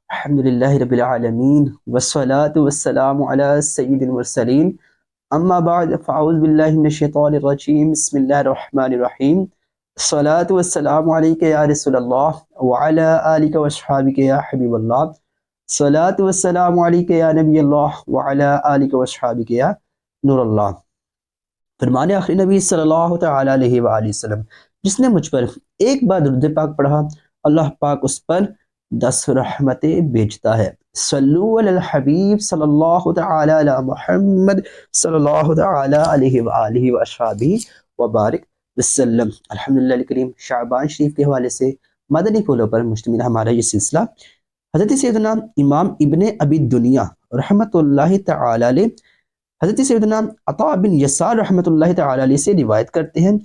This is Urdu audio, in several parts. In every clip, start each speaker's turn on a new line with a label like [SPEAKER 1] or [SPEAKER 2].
[SPEAKER 1] الحمد للہ رب العالمین والصلاة والسلام علی سید المرسلین اما بعد فاعوذ باللہ من الشیطان الرجیم بسم اللہ الرحمن الرحیم الصلاة والسلام علیک یا رسول اللہ وعلی آلک واصحابک یا حبیب اللہ الصلاة والسلام علیک یا نبی اللہ وعلی آلک واصحابک یا نور اللہ۔ فرمان آخری نبی صلی اللہ تعالی علیہ وآلہ وسلم، جس نے مجھ پر ایک بار درود پاک پڑھا اللہ پاک اس پر 10 رحمتیں بھیجتا ہے۔ صلو علی الحبیب صلی اللہ تعالی علی محمد صلی اللہ تعالی علیہ وآلہ وآلہ وبارک وسلم۔ الحمدللہ کریم شعبان شریف کے حوالے سے مدنی پھولوں پر مشتمل ہمارا یہ سلسلہ حضرت سیدنا امام ابن ابی دنیا رحمۃ اللہ تعالی علیہ حضرت سیدنا عطا بن یسار رحمۃ اللہ تعالی علیہ سے روایت کرتے ہیں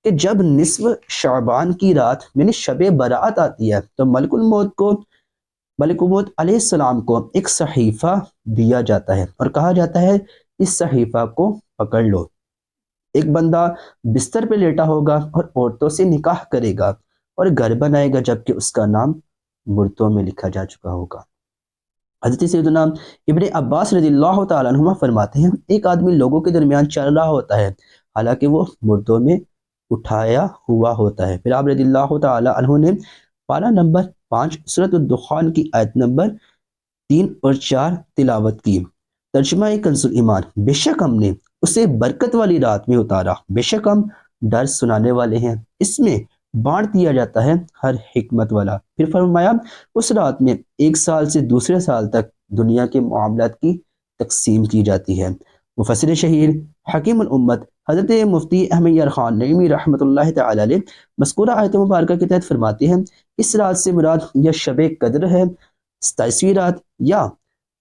[SPEAKER 1] کہ جب نصف شعبان کی رات یعنی شب برات آتی ہے تو ملک الموت علیہ السلام کو ایک صحیفہ دیا جاتا ہے اور کہا جاتا ہے اس صحیفہ کو پکڑ لو۔ ایک بندہ بستر پہ لیٹا ہوگا اور عورتوں سے نکاح کرے گا اور گھر بنائے گا جبکہ اس کا نام مردوں میں لکھا جا چکا ہوگا۔ حضرت سیدنا ابن عباس رضی اللہ تعالیٰ عنہما فرماتے ہیں ایک آدمی لوگوں کے درمیان چل رہا ہوتا ہے حالانکہ وہ مردوں میں اٹھایا ہوا ہوتا ہے۔ پھر آپ رضی اللہ تعالیٰ عنہ نے پارہ نمبر 5 سورۃ الدخان کی آیت نمبر 3 اور 4 تلاوت کی۔ ترجمہ کنز ایمان، بے شک ہم نے اسے برکت والی رات میں اتارا، بے شک ہم ڈر سنانے والے ہیں، اس میں بانٹ دیا جاتا ہے ہر حکمت والا۔ پھر فرمایا اس رات میں 1 سال سے دوسرے سال تک دنیا کے معاملات کی تقسیم کی جاتی ہے۔ مفسر شہیر حکیم الامت حضرت مفتی احمد یار خان نعیمی رحمۃ اللہ تعالی علیہ مذکورہ آیت مبارکہ کے تحت فرماتے ہیں اس رات سے مراد یا شب قدر ہے 27ویں رات، یا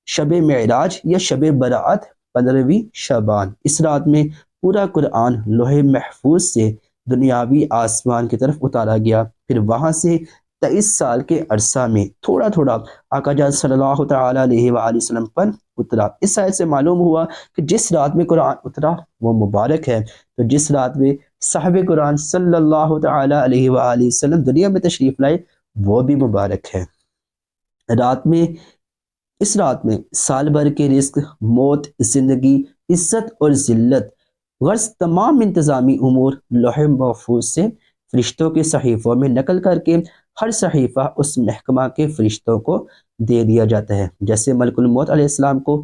[SPEAKER 1] شب معراج، یا شب برات 15ویں شعبان۔ اس رات میں پورا قرآن لوح محفوظ سے دنیاوی آسمان کی طرف اتارا گیا، پھر وہاں سے 23 سال کے عرصہ میں تھوڑا تھوڑا آقا جان صلی اللہ تعالی علیہ وآلہ وسلم پر اترا۔ اس آیت سے معلوم ہوا کہ جس رات میں قرآن اترا وہ مبارک ہے، تو جس رات میں صاحب قرآن صلی اللہ تعالی علیہ وآلہ وسلم دنیا میں تشریف لائے وہ بھی مبارک ہے۔ اس رات میں سال بھر کے رزق، موت، زندگی، عزت اور ذلت غرض تمام انتظامی امور لوح محفوظ سے فرشتوں کے صحیفوں میں نقل کر کے ہر صحیفہ اس محکمہ کے فرشتوں کو دے دیا جاتا ہے، جیسے ملک الموت علیہ السلام کو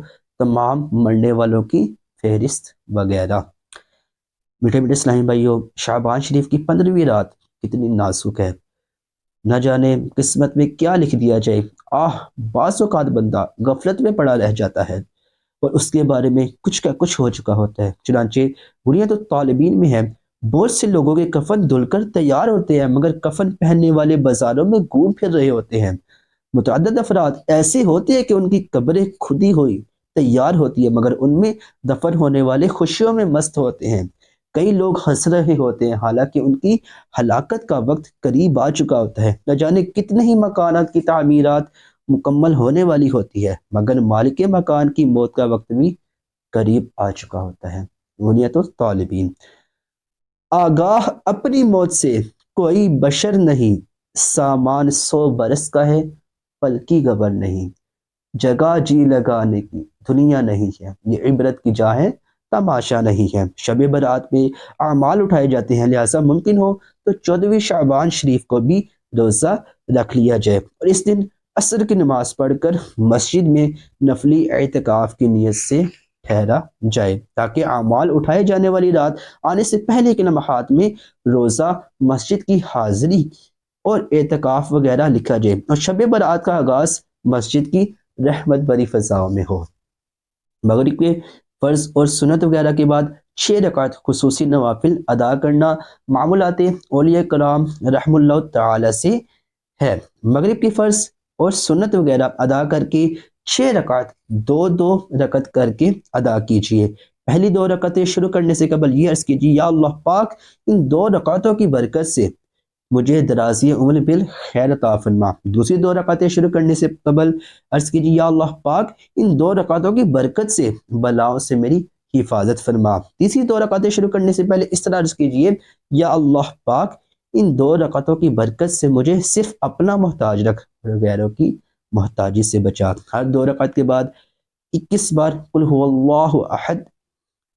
[SPEAKER 1] تمام مرنے والوں کی فہرست وغیرہ۔ میٹھے میٹھے اسلامی بھائیوں، شعبان شریف کی 15ویں رات کتنی نازک ہے، نہ جانے قسمت میں کیا لکھ دیا جائے۔ بعض اوقات بندہ غفلت میں پڑا رہ جاتا ہے اور اس کے بارے میں کچھ کا کچھ ہو چکا ہوتا ہے۔ چنانچہ بنیاد الطالبین میں ہے بہت سے لوگوں کے کفن دھل کر تیار ہوتے ہیں مگر کفن پہننے والے بازاروں میں گھوم پھر رہے ہوتے ہیں۔ متعدد افراد ایسے ہوتے ہیں کہ ان کی قبریں کھدی ہوئی تیار ہوتی ہے مگر ان میں دفن ہونے والے خوشیوں میں مست ہوتے ہیں۔ کئی لوگ ہنس رہے ہوتے ہیں حالانکہ ان کی ہلاکت کا وقت قریب آ چکا ہوتا ہے۔ نہ جانے کتنے ہی مکانات کی تعمیرات مکمل ہونے والی ہوتی ہے مگر مالک مکان کی موت کا وقت بھی قریب آ چکا ہوتا ہے۔ بنیاد الطالبین، آگاہ اپنی موت سے کوئی بشر نہیں، سامان 100 برس کا ہے پل کی خبر نہیں، جگہ جی لگانے کی دنیا نہیں ہے، یہ عبرت کی جا ہے تماشا نہیں ہے۔ شب برات میں اعمال اٹھائے جاتے ہیں، لہٰذا ممکن ہو تو 14ویں شعبان شریف کو بھی روزہ رکھ لیا جائے اور اس دن عصر کی نماز پڑھ کر مسجد میں نفلی اعتکاف کی نیت سے ٹھہرا جائے تاکہ اعمال اٹھائے جانے والی رات آنے سے پہلے کے لمحات میں روزہ، مسجد کی حاضری اور اعتکاف وغیرہ لکھا جائے اور شب برات کا آغاز مسجد کی رحمت بری فضاؤں میں ہو۔ مغرب کے فرض اور سنت وغیرہ کے بعد 6 رکعت خصوصی نوافل ادا کرنا معمولات اولیاء کرام رحم اللہ تعالی سے ہے۔ مغرب کی فرض اور سنت وغیرہ ادا کر کے 6 رکعت 2 رکعت کر کے ادا کیجیے۔ پہلی 2 رکعتیں شروع کرنے سے قبل یہ عرض کیجیے یا اللہ پاک ان 2 رکعتوں کی برکت سے مجھے درازی عمر بالخیر عطا فرما۔ دوسری 2 رکعتیں شروع کرنے سے قبل عرض کیجیے یا اللہ پاک ان 2 رکعتوں کی برکت سے بلاؤں سے میری حفاظت فرما۔ تیسری 2 رکعتیں شروع کرنے سے پہلے اس طرح عرض کیجیے یا اللہ پاک ان 2 رکعتوں کی برکت سے مجھے صرف اپنا محتاج رکھ اور غیروں کی محتاجی سے بچا۔ ہر 2 رکعت کے بعد 21 بار قل هو اللہ احد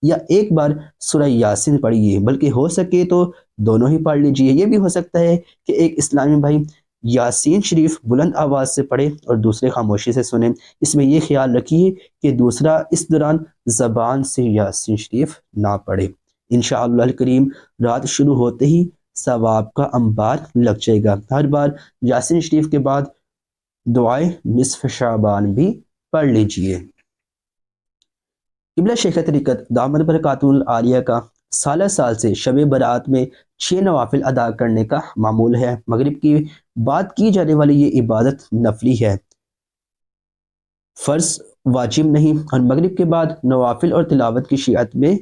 [SPEAKER 1] یا ایک بار سورہ یاسین پڑھیے، بلکہ ہو سکے تو دونوں ہی پڑھ لیجئے۔ یہ بھی ہو سکتا ہے کہ ایک اسلامی بھائی یاسین شریف بلند آواز سے پڑھے اور دوسرے خاموشی سے سنیں۔ اس میں یہ خیال رکھیے کہ دوسرا اس دوران زبان سے یاسین شریف نہ پڑھے۔ انشاءاللہ الکریم رات شروع ہوتے ہی ثواب کا انبار لگ جائے گا۔ ہر بار یاسین شریف کے بعد دعائے نصف شعبان بھی پڑھ لیجئے۔ قبلہ شیخ طریقت دامت برکاتہ العالیہ کا سالہ سال سے شب برات میں 6 نوافل ادا کرنے کا معمول ہے۔ مغرب کی بعد کی جانے والی یہ عبادت نفلی ہے، فرض واجب نہیں، اور مغرب کے بعد نوافل اور تلاوت کی شیعت میں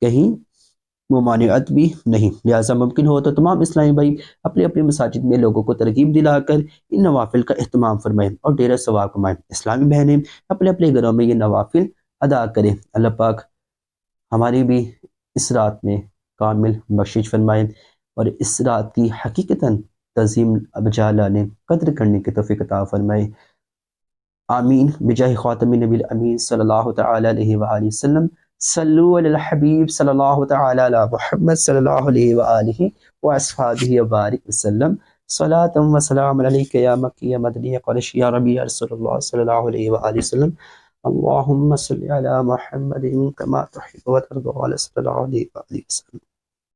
[SPEAKER 1] کہیں ممانعت بھی نہیں، لہٰذا ممکن ہو تو تمام اسلامی بھائی اپنے اپنے مساجد میں لوگوں کو ترغیب دلا کر ان نوافل کا اہتمام فرمائیں اور ڈیرہ ثواب کمائیں۔ اسلامی بہنیں اپنے اپنے گھروں میں یہ نوافل ادا کریں۔ اللہ پاک ہماری بھی اس رات میں کامل بخشش فرمائیں اور اس رات کی حقیقتاً تعظیم بجا لانے قدر کرنے کی توفیق عطا فرمائے۔ آمین بجاہ خاتم النبی الامین صلی اللہ تعالی علیہ وآلہ وسلم۔ صلو علی الحبیب صلی اللہ تعالی علی محمد صلی اللہ علیہ وآلہ واصحابہ وبارک وسلم۔ صلاۃ و سلام علیک یا مکی یا مدنی یا قریشی یا ربیع رسول اللہ صلی اللہ علیہ وآلہ وسلم۔ اللہم صلی علی محمد کما تحب و ترضى صلی اللہ علیہ وآلہ وسلم۔